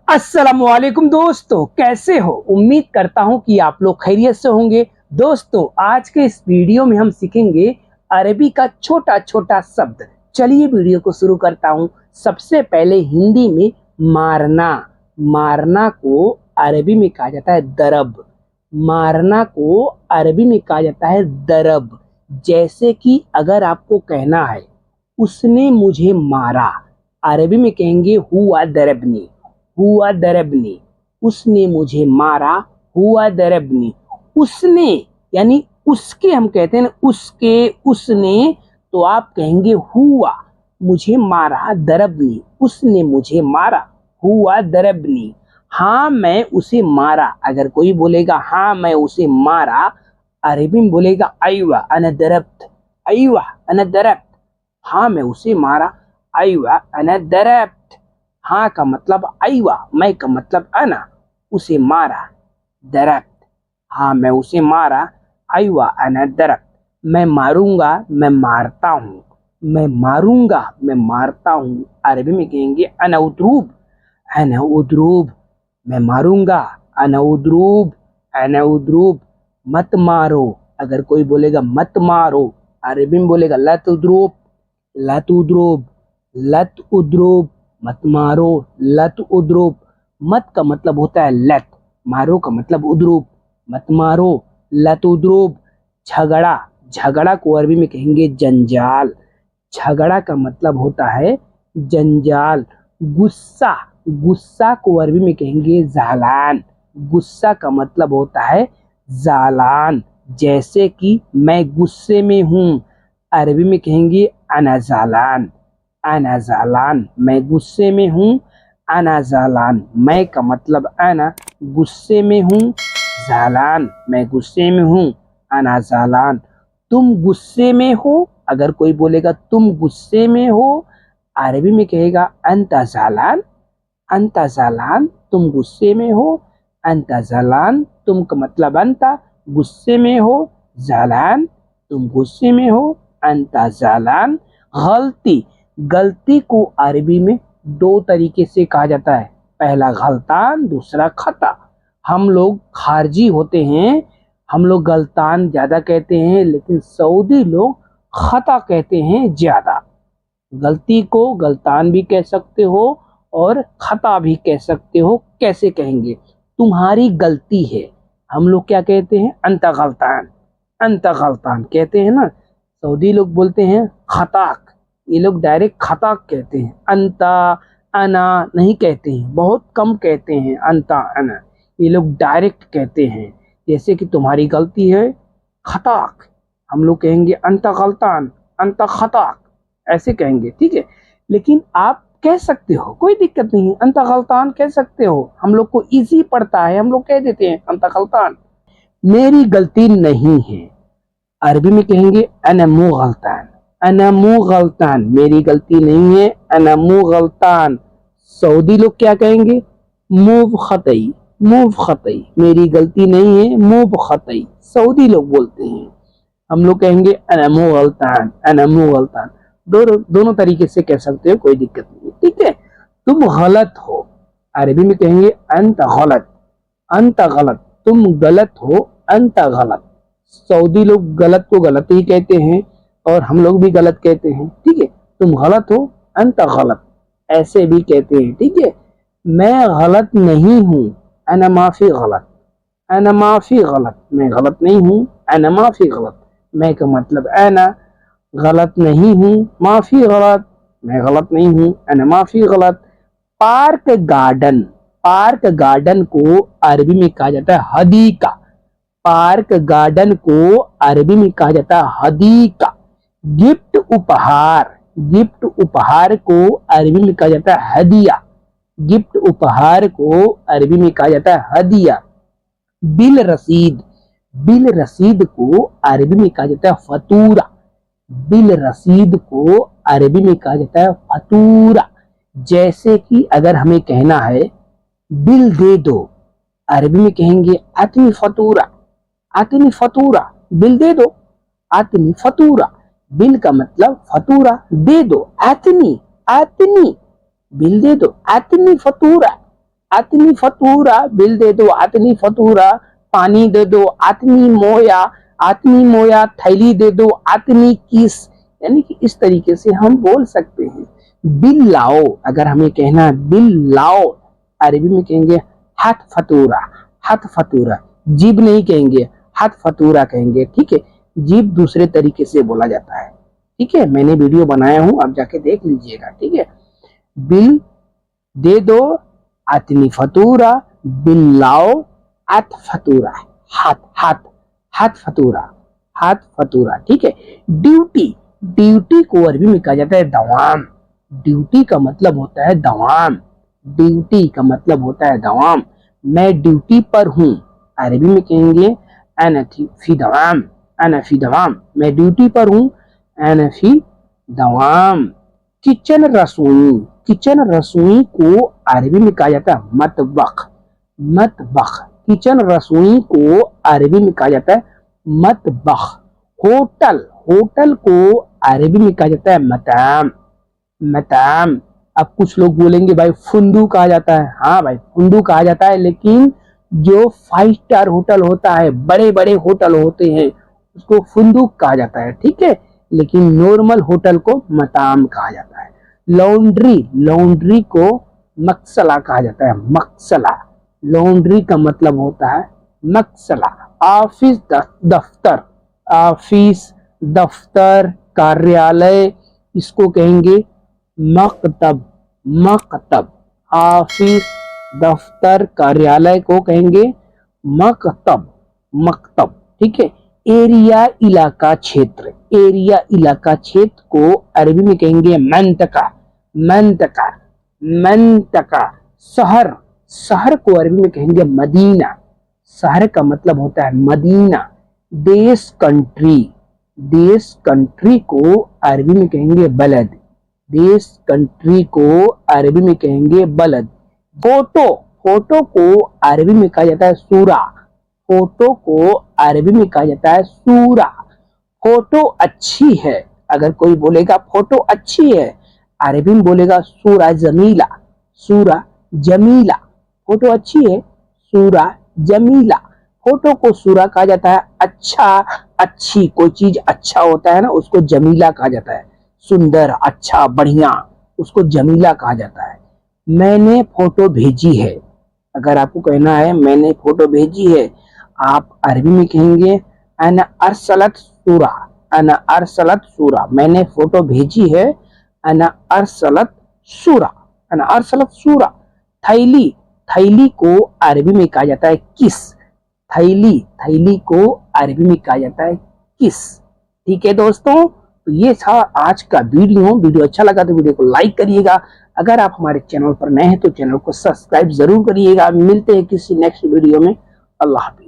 अस्सलामुअलैकुम दोस्तों, कैसे हो? उम्मीद करता हूं कि आप लोग खैरियत से होंगे। दोस्तों, आज के इस वीडियो में हम सीखेंगे अरबी का छोटा छोटा शब्द। चलिए वीडियो को शुरू करता हूं। सबसे पहले हिंदी में मारना। मारना को अरबी में कहा जाता है दरब। मारना को अरबी में कहा जाता है दरब। जैसे कि अगर आपको कहना है उसने मुझे मारा, अरबी में कहेंगे हुआ दरबनी। हुआ दरबनी, उसने मुझे मारा। हुआ दरबनी, उसने यानी उसके हम कहते हैं ना, उसके, उसने, तो आप कहेंगे हुआ मुझे मारा दरबनी, उसने मुझे मारा। हुआ दरबनी, हाँ मैं उसे मारा। अगर कोई बोलेगा हाँ मैं उसे मारा, अरबी में बोलेगा अयवा अना दरब्त। अयवा अना दरब्त, हाँ मैं उसे मारा। अयवा अना दरब्त, हाँ का मतलब अयवा, मैं का मतलब अना, उसे मारा। दरब्त, हाँ मैं उसे मारा। अयवा अना दरब्त, मैं मारूंगा, मैं मारता हूँ। मैं मारूंगा, मैं मारता हूँ। अरबी में कहेंगे अना उद्रूब। अना उद्रूब, मैं मारूंगा। अना उद्रूब, अना उद्रूब। मत मारो, अगर कोई बोलेगा मत मारो, अरबी में बोलेगा लत उद्रूब। लत उद्रूब, लत उद्रूब, मत मारो। लत उद्रूब, मत का मतलब होता है लत, मारो का मतलब उद्रूब। मत मारो, लत उद्रूब। झगड़ा, झगड़ा को अरबी में कहेंगे जंजाल। झगड़ा का मतलब होता है जंजाल। गुस्सा, गुस्सा को अरबी में कहेंगे जालान। गुस्सा का मतलब होता है जालान। जैसे कि मैं गुस्से में हूँ, अरबी में कहेंगे अना जालान। अना जालान, मैं गुस्से में हूँ। अना जालान, मैं का मतलब अना, गुस्से में हूँ। जालान, मैं गुस्से में हूँ। अना जालान, तुम गुस्से में हो, अगर कोई बोलेगा तुम गुस्से में हो, अरबी में कहेगा अंता जालान। अंता जालान, तुम गुस्से में हो। अंता जालान, तुम का मतलब अंता, गुस्से में हो। जालान, तुम गुस्से में हो। अंता जालान। गलती, गलती को अरबी में दो तरीके से कहा जाता है। पहला गलतान, दूसरा खता। हम लोग खारजी होते हैं, हम लोग गलतान ज्यादा कहते हैं, लेकिन सऊदी लोग खता कहते हैं ज्यादा। गलती को गलतान भी कह सकते हो और खता भी कह सकते हो। कैसे कहेंगे? तुम्हारी गलती है, हम लोग क्या कहते हैं? अंता गलतान। अंता गलतान कहते हैं ना। सऊदी लोग बोलते हैं खताक, ये लोग डायरेक्ट खताक कहते हैं। अंता अना नहीं कहते हैं, बहुत कम कहते हैं अंता अना, ये लोग डायरेक्ट कहते हैं। जैसे कि तुम्हारी गलती है खताक, हम लोग कहेंगे अंता गलतान, अंता खताक, ऐसे कहेंगे, ठीक है। लेकिन आप कह सकते हो, कोई दिक्कत नहीं है, अंता गलतान कह सकते हो। हम लोग को इजी पड़ता है, हम लोग कह देते हैं अंता गलतान। मेरी गलती नहीं है, अरबी में कहेंगे अना मु गलतान। अना मु गलतान, मेरी गलती नहीं है। अना मु गलतान। सऊदी लोग क्या कहेंगे? मुब खतई। मुब खतई, मेरी गलती नहीं है। मुब खतई, सऊदी लोग बोलते हैं। हम लोग कहेंगे अना मु गलतान। अना मु गलतान, दोनों दोनों तरीके से कह सकते हो, कोई दिक्कत नहीं, ठीक है। तुम गलत हो, अरबी में कहेंगे अंत गलत। अंत गलत, तुम गलत हो। अंत गलत, सऊदी लोग गलत को गलत ही कहते हैं और हम लोग भी गलत कहते हैं, ठीक है। तुम गलत हो, अंत गलत, ऐसे भी कहते हैं, ठीक है। मैं गलत नहीं हूँ, अना माफी गलत। अना माफी गलत, मैं गलत नहीं हूँ। अना माफी गलत, मैं का मतलब अना, गलत नहीं हूँ। माफी गलत, मैं गलत नहीं हूँ। अना माफी गलत। पार्क गार्डन, पार्क गार्डन को अरबी में कहा जाता है हदीका। पार्क गार्डन को अरबी में कहा जाता है हदीका। गिफ्ट उपहार, गिफ्ट उपहार को अरबी में कहा जाता है हदिया। गिफ्ट उपहार को अरबी में कहा जाता है हदिया। बिल रसीद, बिल रसीद को अरबी में कहा जाता है फतूरा। बिल रसीद को अरबी में कहा जाता है फतूरा। जैसे कि अगर हमें कहना है बिल दे दो, अरबी में कहेंगे अतनी फतूरा। अतनी फतूरा, बिल दे दो। अतनी फतूरा, बिल का मतलब फतूरा, दे दो। अतनी, अतनी, बिल दे दो। अतनी फतूरा, आतनी फतूरा, बिल दे दो आतनी फतूरा, पानी दे दो आतनी मोया, थैली दे दो आतनी किस। यानी कि इस तरीके से हम बोल सकते हैं। बिल लाओ, अगर हमें कहना है बिल लाओ, अरबी में कहेंगे हथ फतूरा। जीब नहीं कहेंगे, हथ फतूरा कहेंगे। ठीक है, जीब दूसरे तरीके से बोला जाता है। ठीक है, मैंने वीडियो बनाया हूं, आप जाके देख लीजिएगा। ठीक है, बिल दे दो आतनी फतूरा, बिल लाओ अत फतूरा, हाथ फतूरा। ठीक है, ड्यूटी को अरबी में कहा जाता है दवाम। ड्यूटी का मतलब होता है दवाम। मैं ड्यूटी पर हूं, अरबी में कहेंगे अना फी दवाम, मैं ड्यूटी पर हूं, अना फी दवाम। किचन रसोई को अरबी में कहा जाता है मतबख। किचन रसोई को अरबी में कहा जाता है मतबख। होटल को अरबी में कहा जाता है मताम। अब कुछ लोग बोलेंगे भाई फुंदू कहा जाता है। हाँ भाई, फुंदू कहा जाता है, लेकिन जो 5 स्टार होटल होता है, बड़े बड़े होटल होते हैं, उसको फुंदू कहा जाता है। ठीक है, लेकिन नॉर्मल होटल को मताम कहा जाता है। लॉन्ड्री को मक्सला कहा जाता है। लॉन्ड्री का मतलब होता है मक्सला। ऑफिस दफ्तर कार्यालय, इसको कहेंगे मकतब। ऑफिस दफ्तर कार्यालय को कहेंगे मकतब। ठीक है, एरिया इलाका क्षेत्र को अरबी में कहेंगे मंतका। शहर को अरबी में कहेंगे मदीना। शहर का मतलब होता है मदीना। देश कंट्री को अरबी में कहेंगे बलद। फोटो को अरबी में कहा जाता है सूरा। फोटो अच्छी है, अगर कोई बोलेगा फोटो अच्छी है, अरबी में बोलेगा सूरा जमीला। फोटो अच्छी है, सूरा जमीला। फोटो को सूरा कहा जाता है अच्छी, कोई चीज अच्छा होता है ना, उसको जमीला कहा जाता है। सुंदर, अच्छा, बढ़िया, उसको जमीला कहा जाता है। मैंने फोटो भेजी है, अगर आपको कहना है मैंने फोटो भेजी है, आप अरबी में कहेंगे अना अरसलत सूरा। मैंने फोटो भेजी है, अना अरसलत सूरा। थैली को अरबी में कहा जाता है किस। थैली को अरबी में कहा जाता है किस। ठीक है दोस्तों, तो ये था आज का वीडियो अच्छा लगा तो वीडियो को लाइक करिएगा। अगर आप हमारे चैनल पर नए हैं तो चैनल को सब्सक्राइब जरूर करिएगा। मिलते हैं किसी नेक्स्ट वीडियो में। अल्लाह हाफिज।